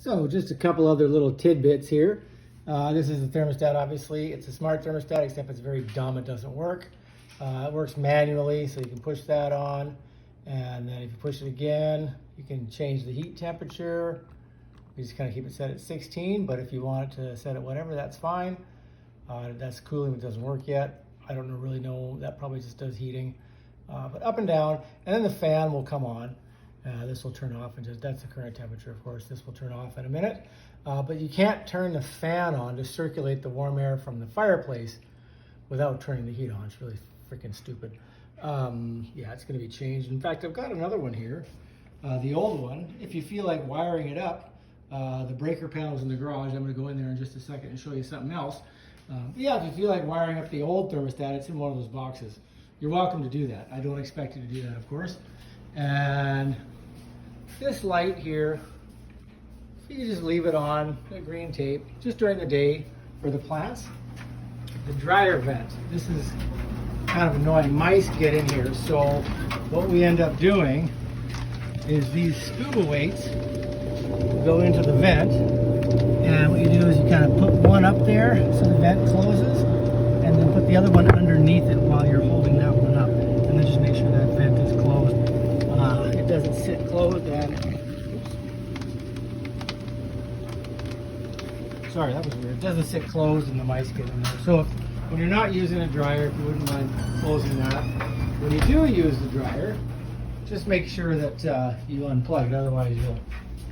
So just a couple other little tidbits here. This is the thermostat, obviously. It's a smart thermostat, except it's very dumb. It doesn't work. It works manually, so you can push that on. And then if you push it again, you can change the heat temperature. You just kind of keep it set at 16, but if you want it to set at whatever, that's fine. That's cooling, it doesn't work yet. I don't really know, that probably just does heating. But up and down, and then the fan will come on. This will turn off, and that's the current temperature, of course. This will turn off in a minute. But you can't turn the fan on to circulate the warm air from the fireplace without turning the heat on. It's really freaking stupid. Yeah, it's going to be changed. In fact, I've got another one here, the old one. If you feel like wiring it up, the breaker panel's in the garage. I'm going to go in there in just a second and show you something else. Yeah, if you feel like wiring up the old thermostat, it's in one of those boxes. You're welcome to do that. I don't expect you to do that, of course. And this light here, you can just leave it on, the green tape, just during the day for the plants. The dryer vent, this is kind of annoying. Mice get in here, so what we end up doing is these scuba weights go into the vent, and what you do is you kind of put one up there so the vent closes, and then put the other one underneath it while you're holding that one up, and then just make sure that vent is closed. It doesn't sit closed, and sorry, that was weird. It doesn't sit closed and the mice get in there. So when you're not using a dryer, if you wouldn't mind closing that. When you do use the dryer, just make sure that you unplug it, otherwise you'll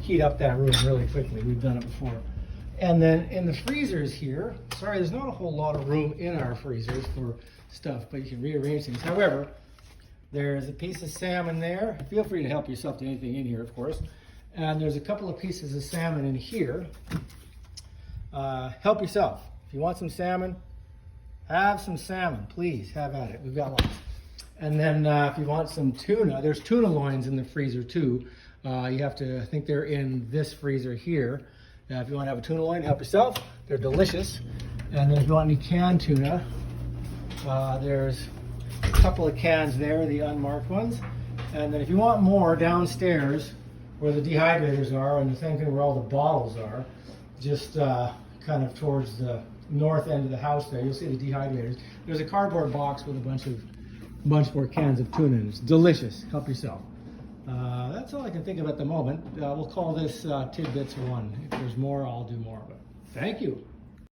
heat up that room really quickly. We've done it before. And then in the freezers here, sorry, there's not a whole lot of room in our freezers for stuff, but you can rearrange things. However, there's a piece of salmon there. Feel free to help yourself to anything in here, of course. And there's a couple of pieces of salmon in here. Help yourself. If you want some salmon, have some salmon. Please, have at it. We've got lots. And then if you want some tuna, there's tuna loins in the freezer too. You have to, I think they're in this freezer here. If you want to have a tuna loin, help yourself. They're delicious. And then if you want any canned tuna, there's a couple of cans there, the unmarked ones. And then if you want more, downstairs where the dehydrators are, and the same thing where all the bottles are, just kind of towards the north end of the house there, you'll see the dehydrators. There's a cardboard box with a bunch more cans of tuna in it. It's delicious. Help yourself. That's all I can think of at the moment. We'll call this Tidbits 1. If there's more, I'll do more. But thank you.